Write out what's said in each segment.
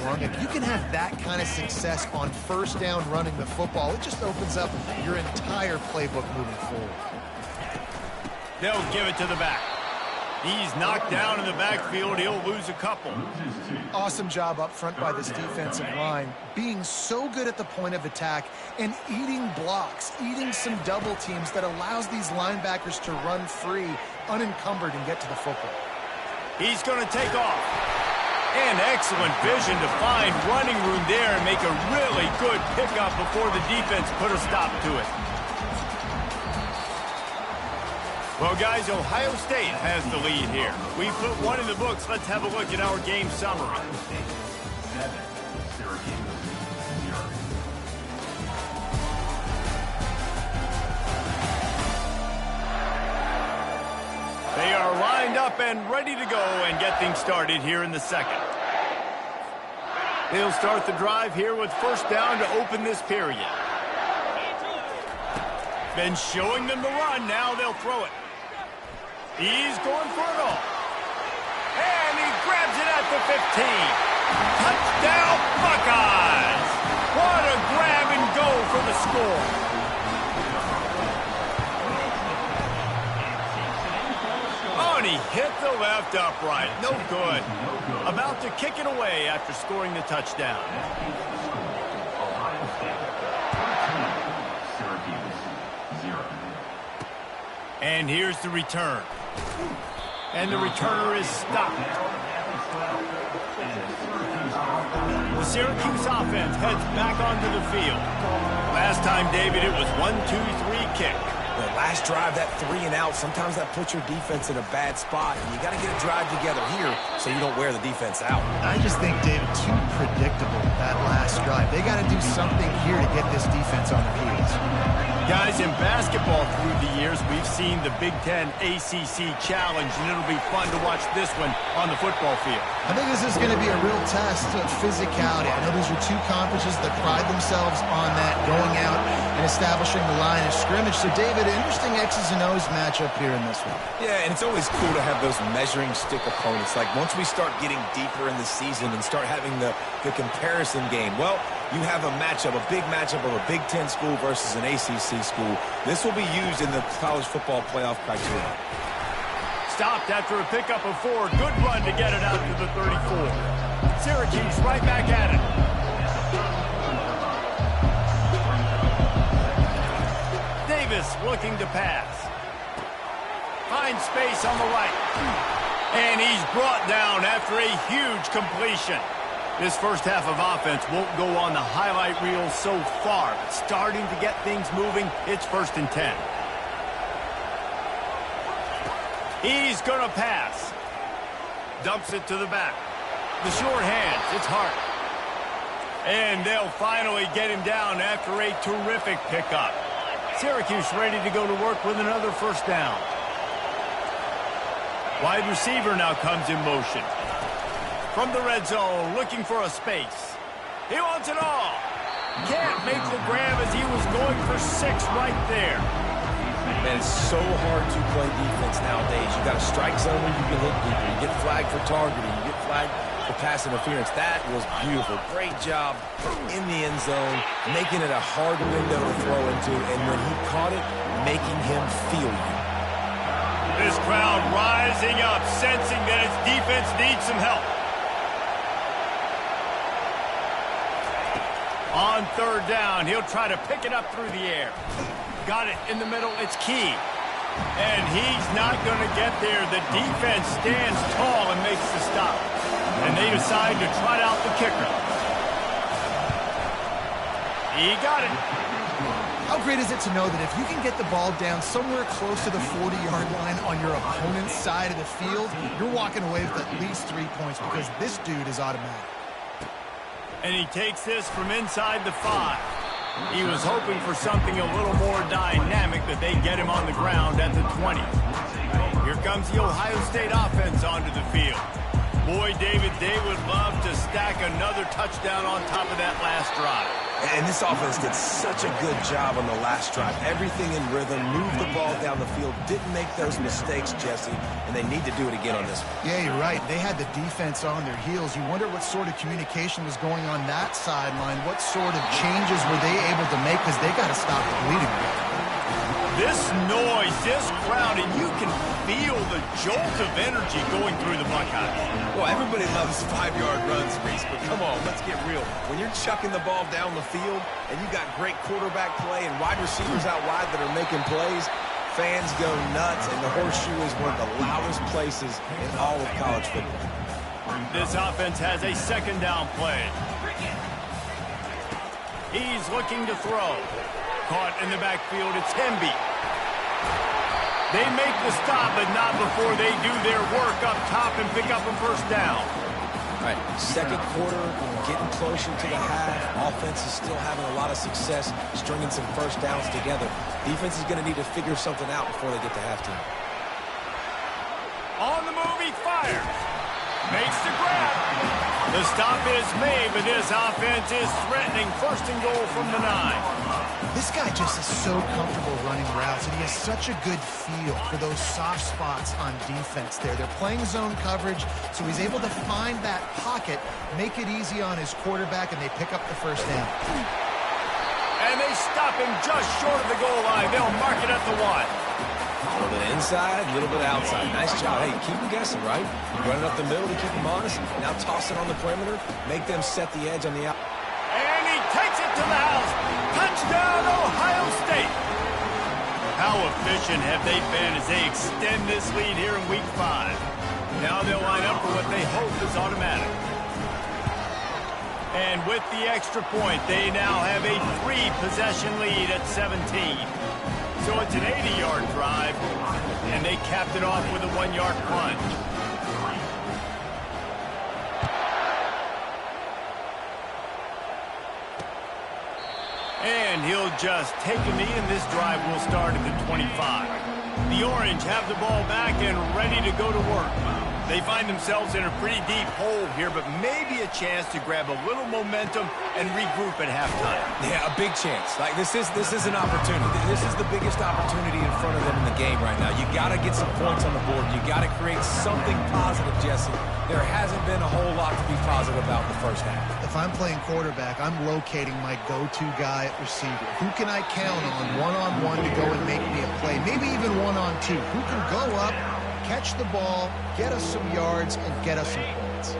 Won. If you can have that kind of success on first down running the football, it just opens up your entire playbook moving forward. They'll give it to the back. He's knocked down in the backfield. He'll lose a couple. Awesome job up front by this defensive line, being so good at the point of attack and eating blocks, eating some double teams that allows these linebackers to run free, unencumbered, and get to the football. He's going to take off. And excellent vision to find running room there and make a really good pickup before the defense put a stop to it. Well, guys, Ohio State has the lead here. We put one in the books. Let's have a look at our game summary. They are lined up and ready to go and get things started here in the second. They'll start the drive here with first down to open this period. Been showing them the run. Now they'll throw it. He's going for it all. And he grabs it at the 15. Touchdown, Buckeyes! What a grab and go for the score. Oh, and he hit the left upright. No good. About to kick it away after scoring the touchdown. And here's the return. And the returner is stopped. The Syracuse offense heads back onto the field. Last time, David, it was 1-2-3 kick. The last drive, that 3-and-out, sometimes that puts your defense in a bad spot. And you got to get a drive together here so you don't wear the defense out. I just think, David, too predictable, that last drive. They got to do something here to get this defense on their heels. Guys, in basketball through the years, we've seen the Big Ten ACC Challenge, and it'll be fun to watch this one on the football field. I think this is going to be a real test of physicality. I know these are two conferences that pride themselves on that, going out and establishing the line of scrimmage. So, David, interesting X's and O's matchup here in this one. Yeah, and it's always cool to have those measuring stick opponents. Like, once we start getting deeper in the season and start having the comparison game, well, you have a matchup, a big matchup of a Big Ten school versus an ACC school. This will be used in the college football playoff criteria. Stopped after a pickup of 4. Good run to get it out to the 34. Syracuse right back at it. Davis looking to pass. Finds space on the right. And he's brought down after a huge completion. This first half of offense won't go on the highlight reel so far, but starting to get things moving, it's 1st and 10. He's going to pass. Dumps it to the back. The short hands, it's Hart. And they'll finally get him down after a terrific pickup. Syracuse ready to go to work with another first down. Wide receiver now comes in motion. From the red zone, looking for a space. He wants it all. Can't make the grab as he was going for 6 right there. Man, it's so hard to play defense nowadays. You got a strike zone where you can hit people. You get flagged for targeting. You get flagged for pass interference. That was beautiful. Great job in the end zone, making it a hard window to throw into. And when he caught it, making him feel you. This crowd rising up, sensing that its defense needs some help. On 3rd down, he'll try to pick it up through the air. Got it in the middle, it's Key. And he's not going to get there. The defense stands tall and makes the stop. And they decide to trot out the kicker. He got it. How great is it to know that if you can get the ball down somewhere close to the 40-yard line on your opponent's side of the field, you're walking away with at least 3 points because this dude is automatic. And he takes this from inside the 5. He was hoping for something a little more dynamic, but they get him on the ground at the 20. Here comes the Ohio State offense onto the field. Boy, David, they would love to stack another touchdown on top of that last drive. And this offense did such a good job on the last drive. Everything in rhythm, moved the ball down the field, didn't make those mistakes, Jesse, and they need to do it again on this one. Yeah, you're right. They had the defense on their heels. You wonder what sort of communication was going on that sideline. What sort of changes were they able to make, because they got to stop the bleeding. This noise, this crowd, and you can feel the jolt of energy going through the Buckeyes. Well, everybody loves 5-yard runs, Reese, but come on, let's get real. When you're chucking the ball down the field and you got great quarterback play and wide receivers out wide that are making plays, fans go nuts, and the horseshoe is one of the loudest places in all of college football. This offense has a second down play. He's looking to throw. Caught in the backfield, it's Hemby. They make the stop, but not before they do their work up top and pick up a first down. All right, second quarter, getting closer to the half. Offense is still having a lot of success stringing some first downs together. Defense is going to need to figure something out before they get to halftime. On the move, he fires. Makes the grab. The stop is made, but this offense is threatening. First and goal from the 9. This guy just is so comfortable running routes, and he has such a good feel for those soft spots on defense there. They're playing zone coverage, so he's able to find that pocket, make it easy on his quarterback, and they pick up the first down. And they stop him just short of the goal line. They'll mark it at the 1. A little bit inside, a little bit outside. Nice job. Hey, keep them guessing, right? Run it up the middle to keep them honest. Now toss it on the perimeter. Make them set the edge on the out. And he takes it to the house. Touchdown, Ohio State. How efficient have they been as they extend this lead here in Week 5? Now they'll line up for what they hope is automatic. And with the extra point, they now have a 3-possession lead at 17. So it's an 80-yard drive, and they capped it off with a 1-yard plunge. And he'll just take a knee, and this drive will start at the 25. The Orange have the ball back and ready to go to work. They find themselves in a pretty deep hole here, but maybe a chance to grab a little momentum and regroup at halftime. Yeah, a big chance. Like this is an opportunity. This is the biggest opportunity in front of them in the game right now. You got to get some points on the board. You got to create something positive, Jesse. There hasn't been a whole lot to be positive about in the first half. If I'm playing quarterback, I'm locating my go-to guy at receiver. Who can I count on one-on-one to go and make me a play? Maybe even one-on-two. Who can go up, catch the ball, get us some yards, and get us some points.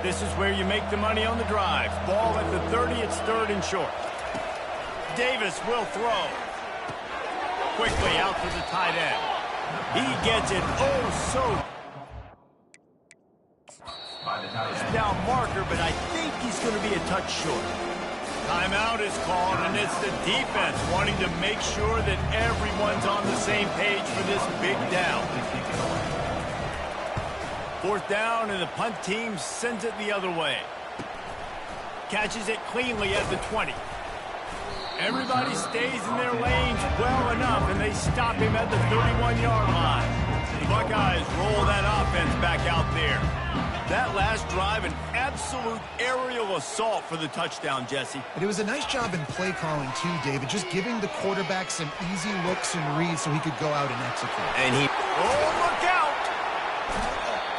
This is where you make the money on the drive. Ball at the 30, it's 3rd and short. Davis will throw. Quickly out to the tight end. He gets it so. Down marker, but I think he's going to be a touch short. Timeout is called, and it's the defense wanting to make sure that everyone's on the same page for this big down. 4th down, and the punt team sends it the other way. Catches it cleanly at the 20. Everybody stays in their lanes well enough, and they stop him at the 31-yard line. The Buckeyes roll that offense back out there. That last drive, an absolute aerial assault for the touchdown, Jesse. But it was a nice job in play calling, too, David, just giving the quarterback some easy looks and reads so he could go out and execute. And he... Oh, look out!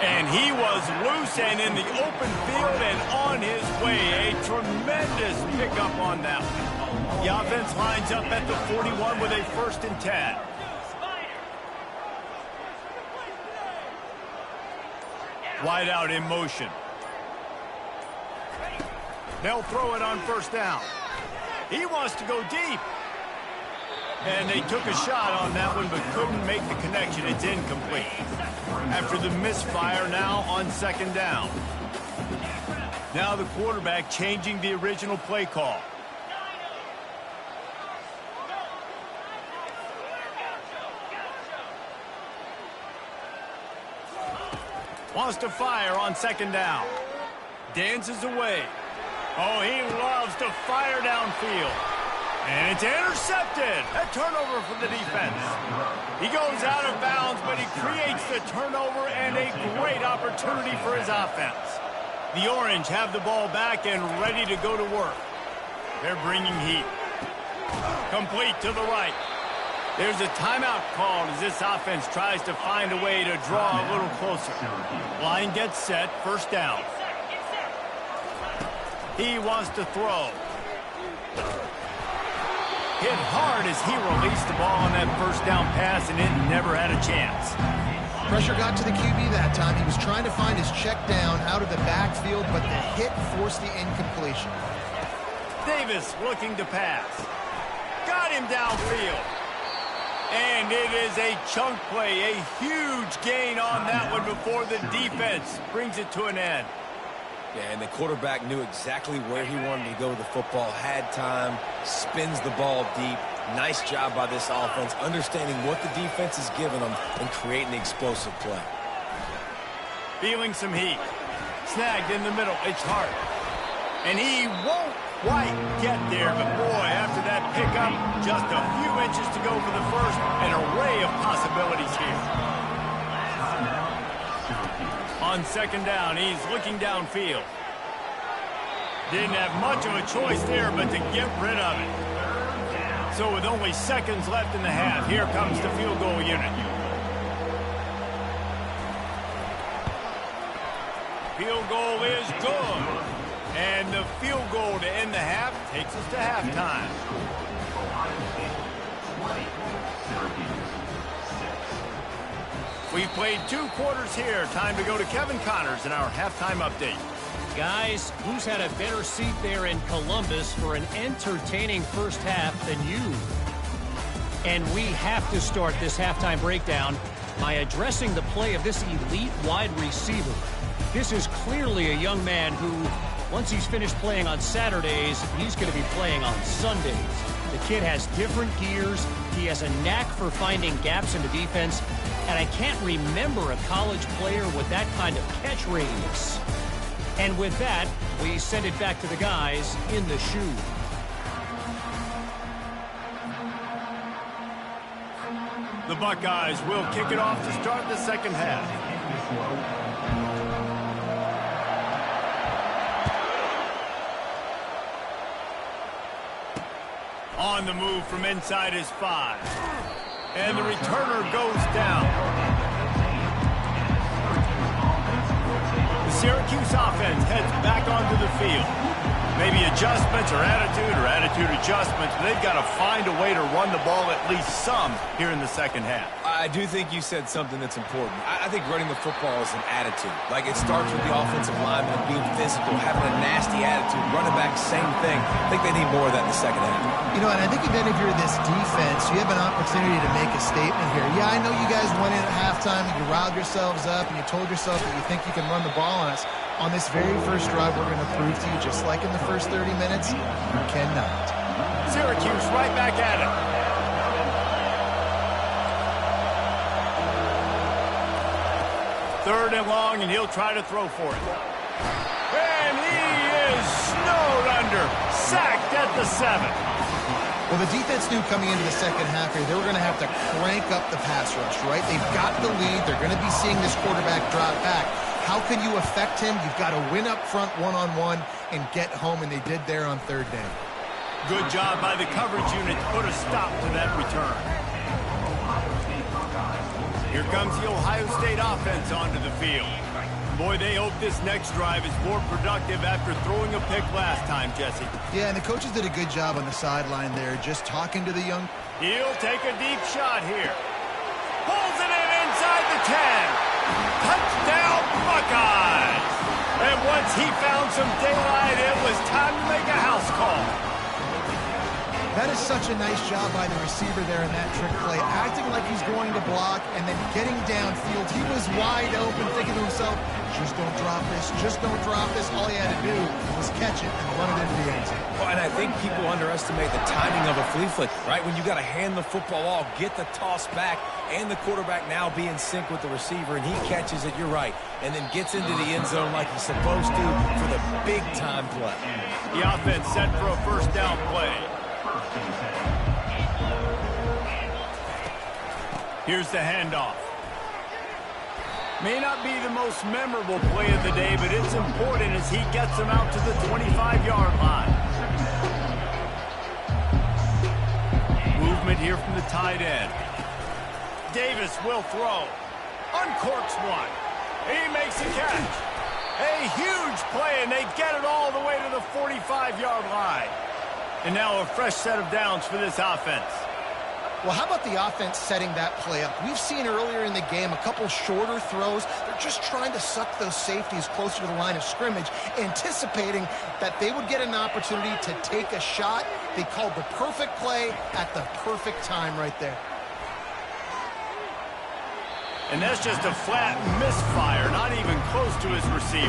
And he was loose and in the open field and on his way. A tremendous pickup on that one. The offense lines up at the 41 with a 1st and 10. Wide out in motion. They'll throw it on 1st down. He wants to go deep. And they took a shot on that one, but couldn't make the connection. It's incomplete. After the misfire, now on 2nd down. Now the quarterback changing the original play call. Wants to fire on 2nd down. Dances away. Oh, he loves to fire downfield. And it's intercepted. A turnover for the defense. He goes out of bounds, but he creates the turnover and a great opportunity for his offense. The Orange have the ball back and ready to go to work. They're bringing heat. Complete to the right. There's a timeout called as this offense tries to find a way to draw a little closer. Line gets set, first down. He wants to throw. Hit hard as he released the ball on that first down pass, and it never had a chance. Pressure got to the QB that time. He was trying to find his check down out of the backfield, but the hit forced the incompletion. Davis looking to pass. Got him downfield. And it is a chunk play, a huge gain on that one before the defense brings it to an end. Yeah, and the quarterback knew exactly where he wanted to go with the football, had time, spins the ball deep. Nice job by this offense, understanding what the defense is giving them and creating the explosive play. Feeling some heat. Snagged in the middle, it's hard. And he won't quite get there, but boy, after that pickup, just a few inches to go for the first, an array of possibilities here. On second down, he's looking downfield. Didn't have much of a choice there, but to get rid of it. So with only seconds left in the half, here comes the field goal unit. Field goal is good. And the field goal to end the half takes us to halftime. We've played 2 quarters here. Time to go to Kevin Connors in our halftime update. Guys, who's had a better seat there in Columbus for an entertaining first half than you? And we have to start this halftime breakdown by addressing the play of this elite wide receiver. This is clearly a young man who, once he's finished playing on Saturdays, he's going to be playing on Sundays. The kid has different gears. He has a knack for finding gaps in the defense. And I can't remember a college player with that kind of catch radius. And with that, we send it back to the guys in the shoe. The Buckeyes will kick it off to start the second half. On the move from inside his 5. And the returner goes down. The Syracuse offense heads back onto the field. Maybe adjustments or attitude adjustments. They've got to find a way to run the ball at least some here in the second half. I do think you said something that's important. I think running the football is an attitude. Like, it starts with the offensive lineman being physical, having a nasty attitude. Running back, same thing. I think they need more of that in the second half. You know, and I think even if you're this defense, you have an opportunity to make a statement here. Yeah, I know you guys went in at halftime and you riled yourselves up and you told yourself that you think you can run the ball on us. On this very first drive, we're going to prove to you, just like in the first 30 minutes, you cannot. Syracuse right back at it. Third and long, and he'll try to throw for it. And he is snowed under, sacked at the 7. Well, the defense knew coming into the second half here, they were going to have to crank up the pass rush, right? They've got the lead. They're going to be seeing this quarterback drop back. How can you affect him? You've got to win up front one-on-one and get home, and they did there on third down. Good job by the coverage unit to put a stop to that return. Here comes the Ohio State offense onto the field. Boy, they hope this next drive is more productive after throwing a pick last time, Jesse. Yeah, and the coaches did a good job on the sideline there, just talking to the young. He'll take a deep shot here. Pulls it in inside the 10. Touchdown, Buckeyes! And once he found some daylight, it was time to make a house call. That is such a nice job by the receiver there in that trick play, acting like he's going to block and then getting downfield. He was wide open, thinking to himself, just don't drop this, just don't drop this. All he had to do was catch it and run it into the end zone. Well, and I think people underestimate the timing of a flea flicker, right? When you got to hand the football off, get the toss back, and the quarterback now be in sync with the receiver, and he catches it, you're right, and then gets into the end zone like he's supposed to for the big-time play. The offense set for a first down play. Here's the handoff. May not be the most memorable play of the day, but it's important as he gets them out to the 25-yard line. Movement here from the tight end. Davis will throw. Uncorks one. He makes a catch. A huge play, and they get it all the way to the 45-yard line. And now a fresh set of downs for this offense. Well, how about the offense setting that play up? We've seen earlier in the game a couple shorter throws. They're just trying to suck those safeties closer to the line of scrimmage, anticipating that they would get an opportunity to take a shot. They called the perfect play at the perfect time right there. And that's just a flat misfire, not even close to his receiver.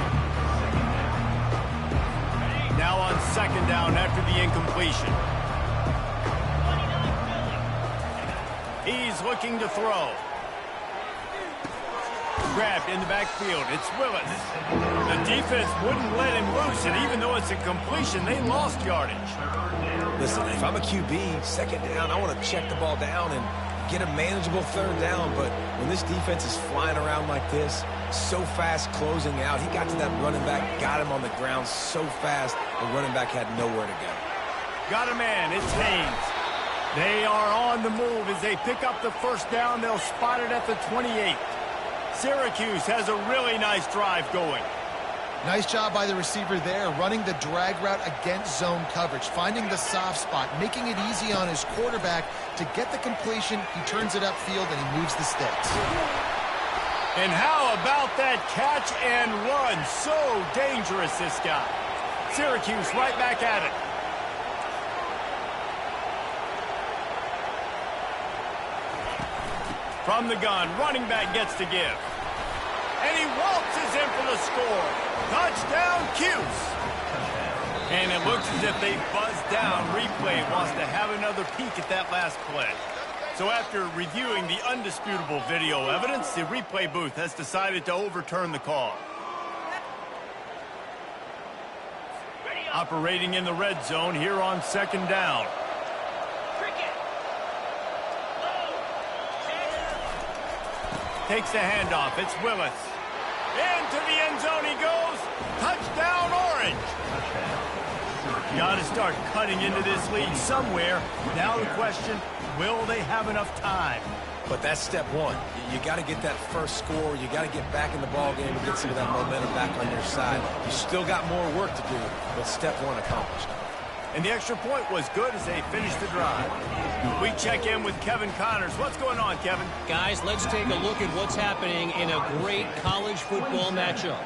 Now on second down after the incompletion. He's looking to throw. Grabbed in the backfield. It's Willis. The defense wouldn't let him loose, and even though it's a completion, they lost yardage. Listen, if I'm a QB, second down, I want to check the ball down and get a manageable third down. But when this defense is flying around like this, so fast closing out, he got to that running back, got him on the ground so fast, the running back had nowhere to go. Got a man. It's Haynes. They are on the move as they pick up the first down. They'll spot it at the 28. Syracuse has a really nice drive going. Nice job by the receiver there, running the drag route against zone coverage, finding the soft spot, making it easy on his quarterback to get the completion. He turns it upfield and he moves the sticks. And how about that catch and run? So dangerous, this guy. Syracuse right back at it. From the gun, running back gets to give. And he waltzes in for the score. Touchdown, Cuse. And it looks as if they buzzed down. Replay wants to have another peek at that last play. So after reviewing the undisputable video evidence, the replay booth has decided to overturn the call. Operating in the red zone here on second down. Takes the handoff. It's Willis. Into the end zone he goes. Touchdown, Orange. Got to start cutting into this lead somewhere. Now the question, will they have enough time? But that's step one. You got to get that first score. You got to get back in the ball game and get some of that momentum back on your side. You still got more work to do, but step one accomplished. And the extra point was good as they finished the drive. We check in with Kevin Connors. What's going on, Kevin? Guys, let's take a look at what's happening in a great college football matchup.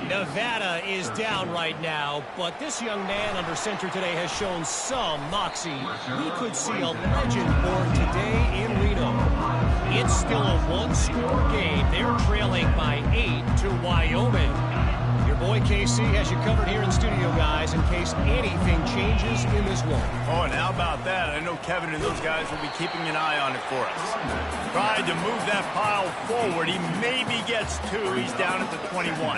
Nevada is down right now, but this young man under center today has shown some moxie. We could see a legend born today in Reno. It's still a one-score game. They're trailing by 8 to Wyoming. Your boy KC has you covered here in studio, guys, in case anything changes in this one. Oh, and how about that? I know Kevin and those guys will be keeping an eye on it for us. Tried to move that pile forward. He maybe gets 2. He's down at the 21.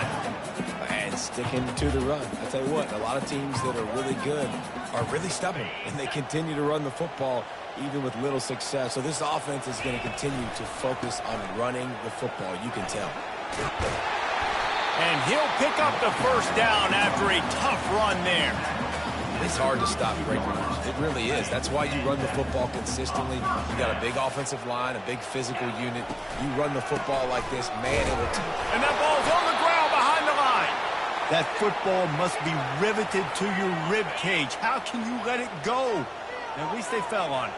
And sticking to the run. I tell you what, a lot of teams that are really good are really stubborn, and they continue to run the football even with little success. So this offense is going to continue to focus on running the football. You can tell. And he'll pick up the first down after a tough run there. It's hard to stop great runners. It really is. That's why you run the football consistently. You got a big offensive line, a big physical unit. You run the football like this, man, it will. And that ball's on the ground behind the line. That football must be riveted to your rib cage. How can you let it go? At least they fell on it.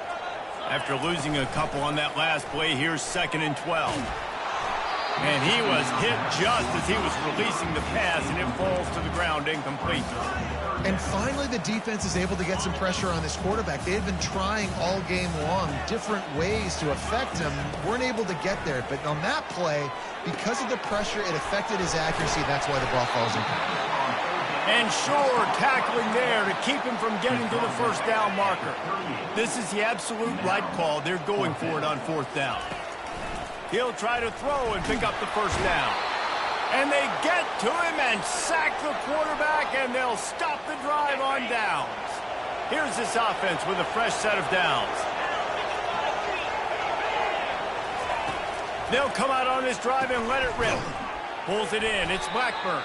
After losing a couple on that last play, here's 2nd and 12. And he was hit just as he was releasing the pass, and it falls to the ground incomplete. And finally, the defense is able to get some pressure on this quarterback. They had been trying all game long different ways to affect him. Weren't able to get there. But on that play, because of the pressure, it affected his accuracy. That's why the ball falls in. And Shore tackling there to keep him from getting to the first down marker. This is the absolute right call. They're going for it on 4th down. He'll try to throw and pick up the first down. And they get to him and sack the quarterback, and they'll stop the drive on downs. Here's this offense with a fresh set of downs. They'll come out on this drive and let it rip. Pulls it in. It's Blackburn.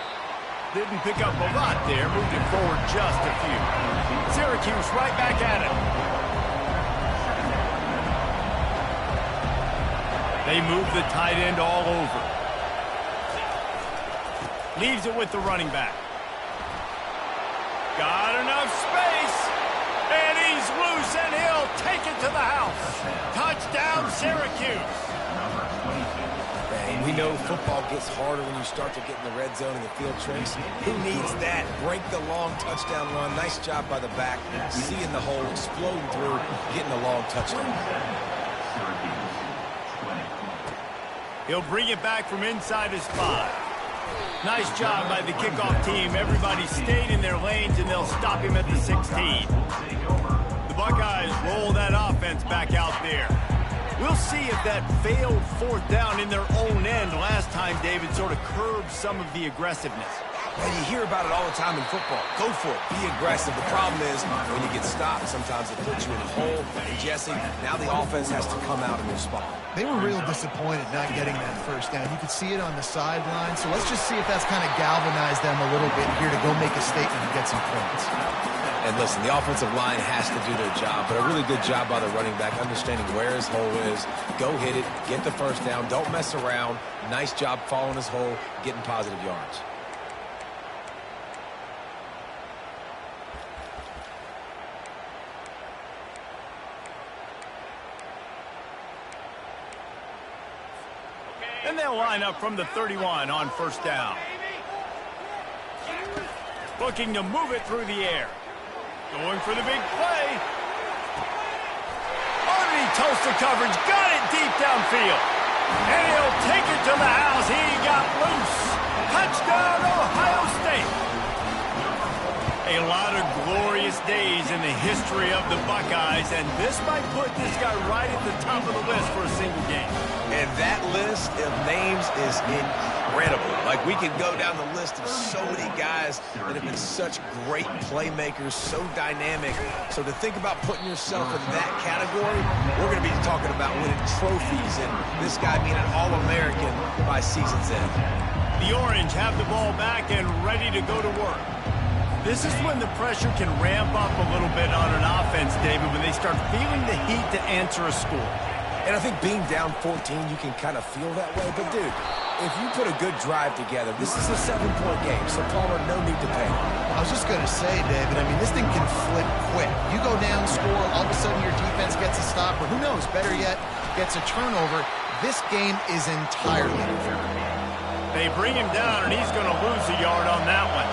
Didn't pick up a lot there. Moved it forward just a few. Syracuse right back at it. They move the tight end all over. Leaves it with the running back. Got enough space. And he's loose, and he'll take it to the house. Touchdown, Syracuse. We know football gets harder when you start to get in the red zone and the field tricks. Who needs that? Break the long touchdown run. Nice job by the back. Seeing the hole, exploding through, getting the long touchdown. He'll bring it back from inside his 5. Nice job by the kickoff team. Everybody stayed in their lanes, and they'll stop him at the 16. The Buckeyes roll that offense back out there. We'll see if that failed 4th down in their own end last time, David, sort of curbed some of the aggressiveness. And you hear about it all the time in football. Go for it. Be aggressive. The problem is when you get stopped, sometimes it puts you in a hole. And Jesse, now the offense has to come out and respond. They were real disappointed not getting that first down. You could see it on the sideline. So let's just see if that's kind of galvanized them a little bit here to go make a statement and get some points. And listen, the offensive line has to do their job, but a really good job by the running back, understanding where his hole is. Go hit it, get the first down, don't mess around. Nice job following his hole, getting positive yards. And they'll line up from the 31 on first down. Looking to move it through the air. Going for the big play. Underneath toasted coverage. Got it deep downfield. And he'll take it to the house. He got loose. Touchdown, Ohio State. A lot of glorious days in the history of the Buckeyes, and this might put this guy right at the top of the list for a single game. And that list of names is incredible. Like, we could go down the list of so many guys that have been such great playmakers, so dynamic. So to think about putting yourself in that category, we're going to be talking about winning trophies and this guy being an All-American by season's end. The Orange have the ball back and ready to go to work. This is when the pressure can ramp up a little bit on an offense, David, when they start feeling the heat to answer a score. And I think being down 14, you can kind of feel that way. But, dude, if you put a good drive together, this is a 7-point game, so Palmer, no need to panic. I was just going to say, David, I mean, this thing can flip quick. You go down, score, all of a sudden your defense gets a stop, or who knows, better yet, gets a turnover. This game is entirely different. They bring him down, and he's going to lose a yard on that one.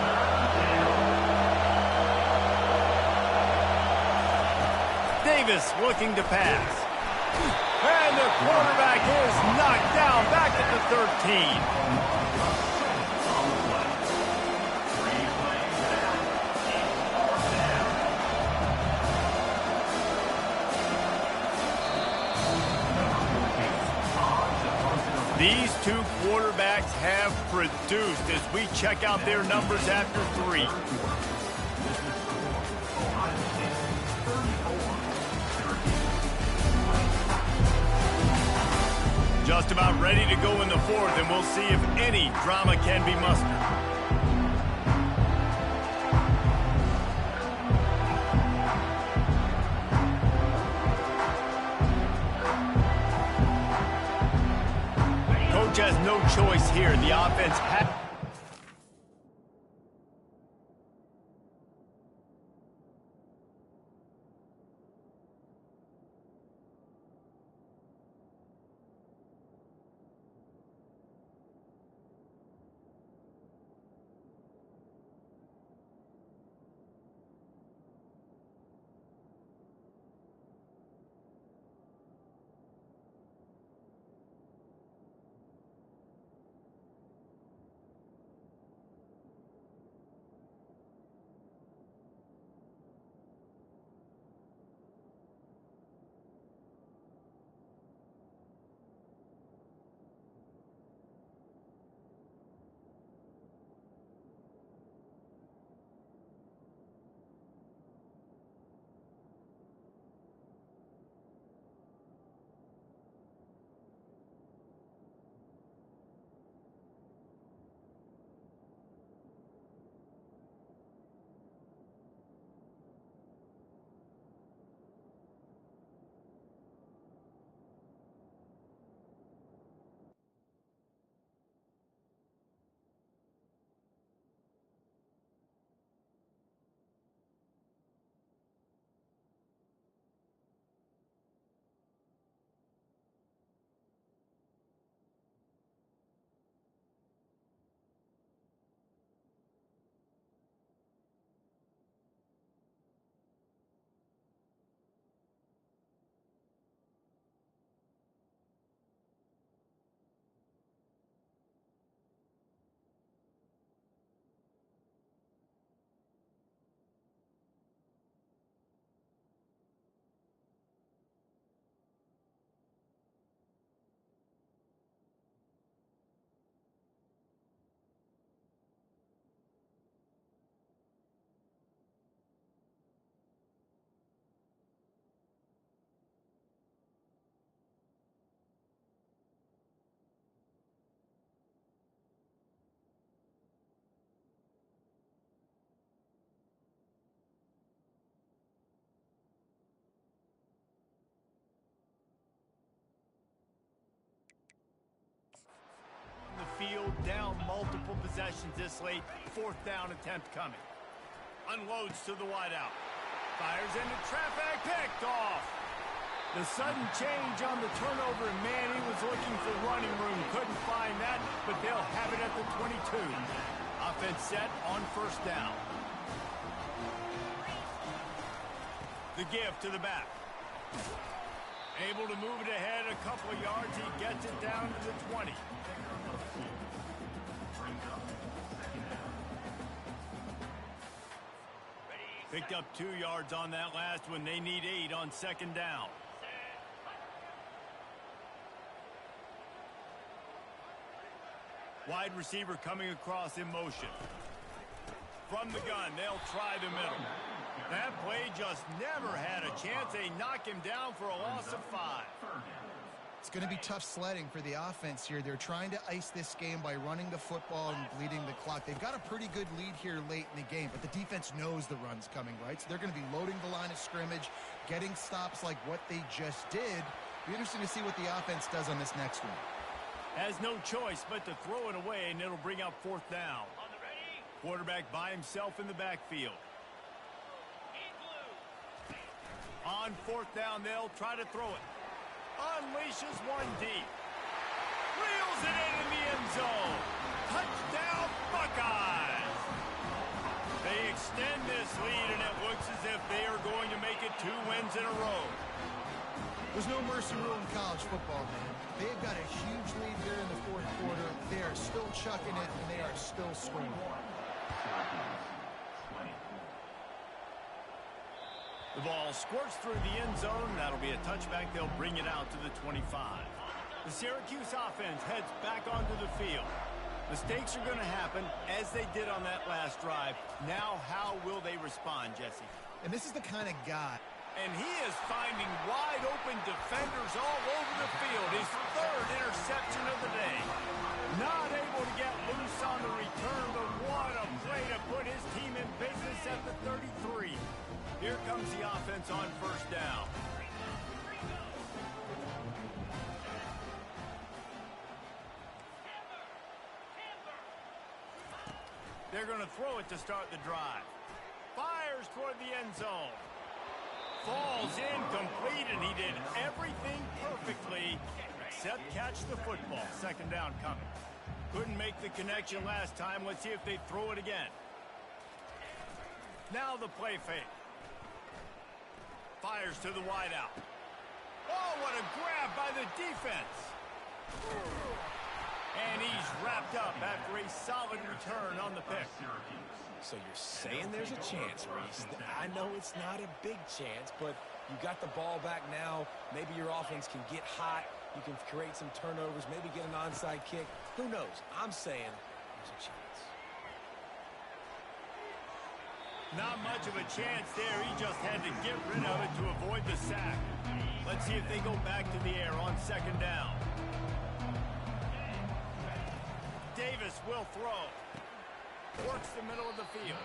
Davis looking to pass. And the quarterback is knocked down back at the 13. These two quarterbacks have produced as we check out their numbers after 3. Just about ready to go in the 4th, and we'll see if any drama can be mustered. Coach has no choice here. The offense has... down multiple possessions this late. 4th down attempt coming. Unloads to the wideout. Fires into traffic, picked off. The sudden change on the turnover, and man, he was looking for running room. Couldn't find that, but they'll have it at the 22. Offense set on 1st down. The give to the back. Able to move it ahead a couple of yards. He gets it down to the 20. Picked up 2 yards on that last one. They need 8 on 2nd down. Wide receiver coming across in motion. From the gun, they'll try the middle. That play just never had a chance. They knock him down for a loss of 5. It's going to be tough sledding for the offense here. They're trying to ice this game by running the football and bleeding the clock. They've got a pretty good lead here late in the game, but the defense knows the run's coming, right? So they're going to be loading the line of scrimmage, getting stops like what they just did. Be interesting to see what the offense does on this next one. Has no choice but to throw it away, and it'll bring up 4th down. Quarterback by himself in the backfield. On 4th down, they'll try to throw it. Unleashes one deep. Reels it in the end zone. Touchdown, Buckeyes! They extend this lead, and it looks as if they are going to make it 2 wins in a row. There's no mercy rule in college football, man. They've got a huge lead here in the 4th quarter. They are still chucking it, and they are still scoring. The ball squirts through the end zone. That'll be a touchback. They'll bring it out to the 25. The Syracuse offense heads back onto the field. Mistakes are going to happen, as they did on that last drive. Now, how will they respond, Jesse? And this is the kind of guy. And he is finding wide-open defenders all over the field. His 3rd interception of the day. Not able to get loose on the return, but what a play to put his team in business at the 33. Here comes the offense on 1st down. They're going to throw it to start the drive. Fires toward the end zone. Falls incomplete, and he did everything perfectly except catch the football. 2nd down coming. Couldn't make the connection last time. Let's see if they throw it again. Now the play fake. Fires to the wideout. Oh, what a grab by the defense. And he's wrapped up after a solid return on the pick. So you're saying there's a chance, Reese. I know it's not a big chance, but you got the ball back now. Maybe your offense can get hot. You can create some turnovers, maybe get an onside kick. Who knows? I'm saying there's a chance. Not much of a chance there. He just had to get rid of it to avoid the sack. Let's see if they go back to the air on 2nd down. Davis will throw. Works the middle of the field.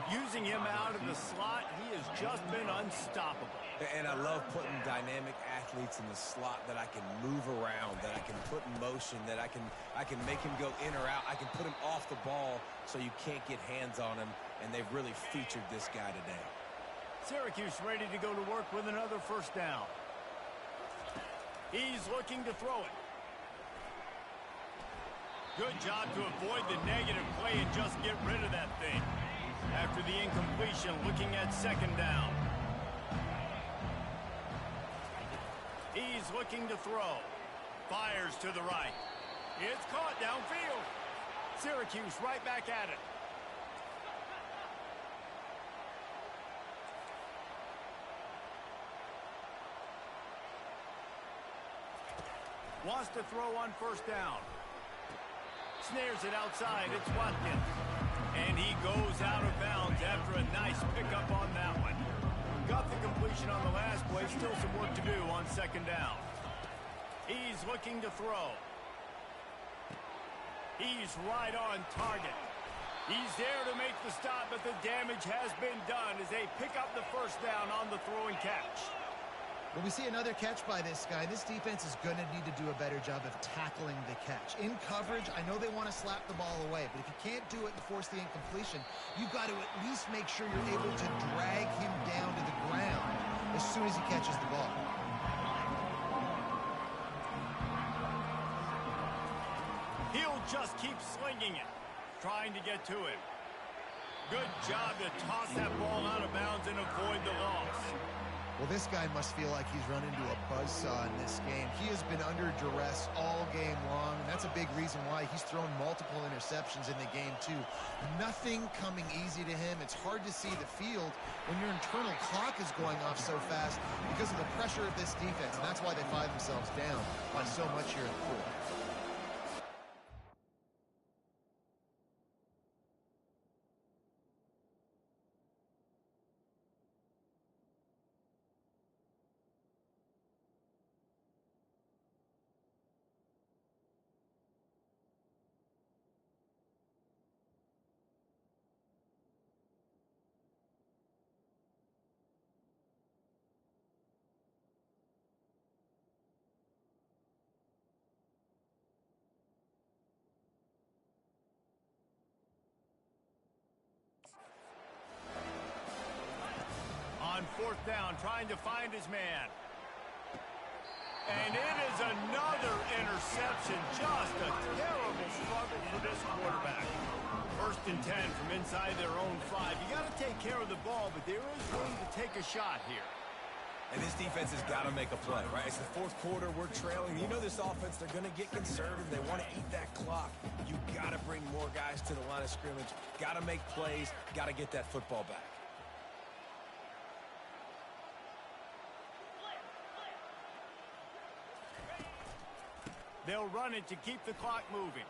Using him out of the slot, he has just been unstoppable. And I love putting dynamic athletes in the slot that I can move around, that I can put in motion, that I can make him go in or out. I can put him off the ball so you can't get hands on him, and they've really featured this guy today. Syracuse ready to go to work with another first down. He's looking to throw it. Good job to avoid the negative play and just get rid of that thing. After the incompletion, looking at second down. He's looking to throw. Fires to the right. It's caught downfield. Syracuse right back at it. Wants to throw on first down. Snares it outside. It's Watkins. And he goes out of bounds after a nice pickup on that one. Got the completion on the last play. Still some work to do on second down. He's looking to throw. He's right on target. He's there to make the stop, but the damage has been done as they pick up the first down on the throw and catch. When we see another catch by this guy, this defense is going to need to do a better job of tackling the catch. In coverage, I know they want to slap the ball away, but if you can't do it and force the incompletion, you've got to at least make sure you're able to drag him down to the ground as soon as he catches the ball. He'll just keep slinging it, trying to get to him. Good job to toss that ball out of bounds and avoid the loss. Well, this guy must feel like he's run into a buzzsaw in this game. He has been under duress all game long, and that's a big reason why he's thrown multiple interceptions in the game, too. Nothing coming easy to him. It's hard to see the field when your internal clock is going off so fast because of the pressure of this defense, and that's why they find themselves down by so much here in the fourth. On fourth down, trying to find his man. And it is another interception. Just a terrible struggle for this quarterback. 1st and 10 from inside their own 5. You got to take care of the ball, but there is room to take a shot here. And this defense has got to make a play, right? It's the fourth quarter. We're trailing. You know this offense, they're going to get conservative. They want to eat that clock. You got to bring more guys to the line of scrimmage. Got to make plays. Got to get that football back. They'll run it to keep the clock moving.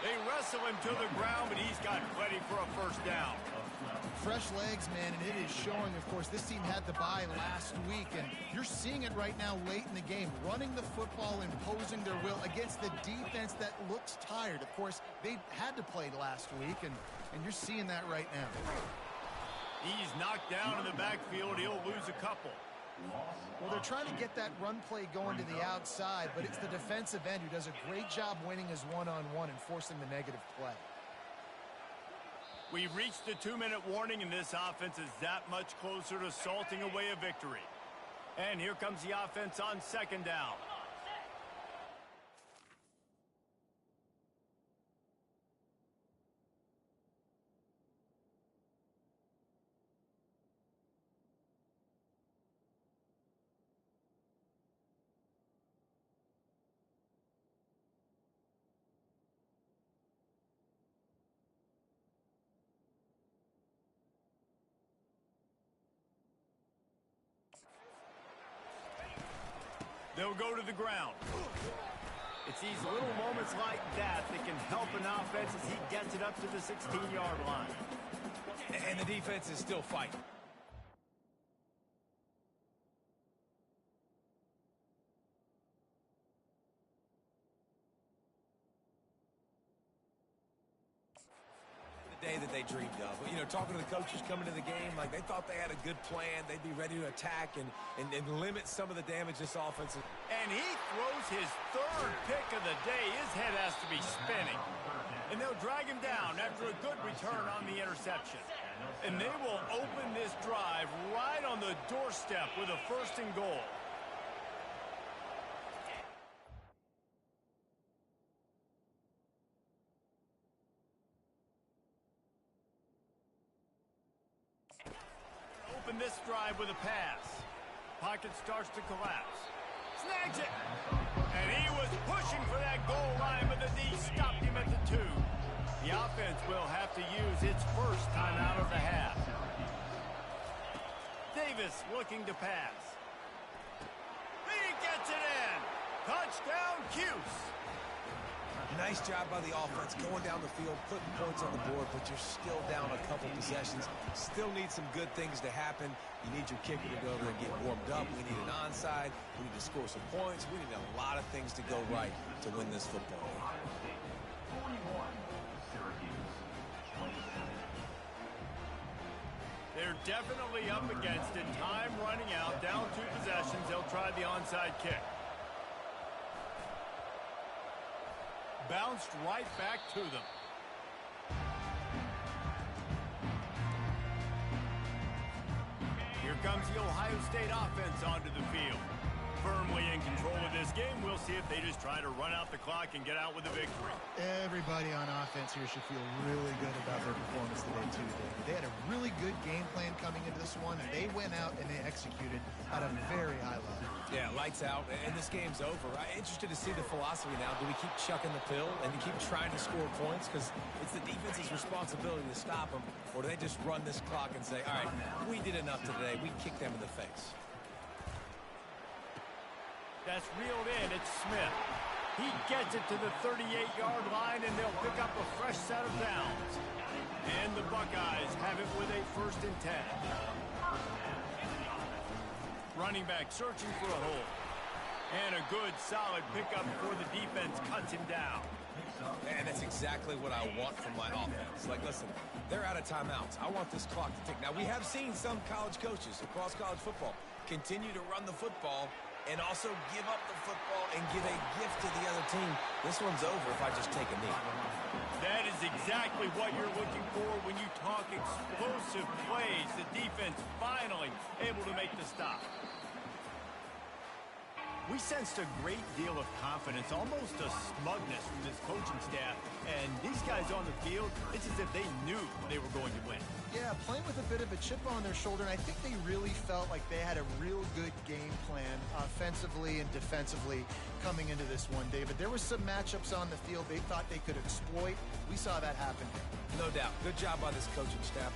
They wrestle him to the ground, but he's got plenty for a first down. Fresh legs, man, and it is showing, of course, this team had the bye last week, and you're seeing it right now late in the game, running the football, imposing their will against the defense that looks tired. Of course, they had to play last week, and you're seeing that right now. He's knocked down in the backfield. He'll lose a couple. Well, they're trying to get that run play going to the outside, but it's the defensive end who does a great job winning his one-on-one and forcing the negative play. We've reached the 2-minute warning, and this offense is that much closer to salting away a victory. And here comes the offense on second down. They'll go to the ground. It's these little moments like that that can help an offense as he gets it up to the 16-yard line. And the defense is still fighting. day that they dreamed of. You know, talking to the coaches coming to the game, like they thought they had a good plan. They'd be ready to attack and limit some of the damage this offense. And he throws his third pick of the day. His head has to be spinning. And they'll drag him down after a good return on the interception. And they will open this drive right on the doorstep with a 1st and goal. Open this drive with a pass. Pocket starts to collapse. Snags it. And he was pushing for that goal line, but the D stopped him at the 2. The offense will have to use its first timeout of the half. Davis looking to pass. He gets it in. Touchdown, Cuse. Nice job by the offense going down the field, putting points on the board, but you're still down a couple possessions. Still need some good things to happen. You need your kicker to go over and get warmed up. We need an onside. We need to score some points. We need a lot of things to go right to win this football game. They're definitely up against it. Time running out. Down 2 possessions. They'll try the onside kick. Bounced right back to them. Here comes the Ohio State offense onto the field. Firmly in control of this game. We'll see if they just try to run out the clock and get out with a victory. Everybody on offense here should feel really good about their performance today, too, David. They had a really good game plan coming into this one, and they went out and they executed at a very high level. Yeah, lights out, and this game's over. I'm interested to see the philosophy now. Do we keep chucking the pill and keep trying to score points? Because it's the defense's responsibility to stop them. Or do they just run this clock and say, all right, we did enough today. We kicked them in the face. That's reeled in. It's Smith. He gets it to the 38-yard line, and they'll pick up a fresh set of downs. And the Buckeyes have it with a 1st and 10. Running back searching for a hole. And a good, solid pickup before the defense cuts him down. And that's exactly what I want from my offense. Like, listen, they're out of timeouts. I want this clock to tick. Now, we have seen some college coaches across college football continue to run the football and also give up the football and give a gift to the other team. This one's over if I just take a knee. That is exactly what you're looking for when you talk explosive plays. The defense finally able to make the stop. We sensed a great deal of confidence, almost a smugness from this coaching staff. And these guys on the field, it's as if they knew they were going to win. Yeah, playing with a bit of a chip on their shoulder, and I think they really felt like they had a real good game plan offensively and defensively coming into this one, David. There were some matchups on the field they thought they could exploit. We saw that happen. No doubt. Good job by this coaching staff.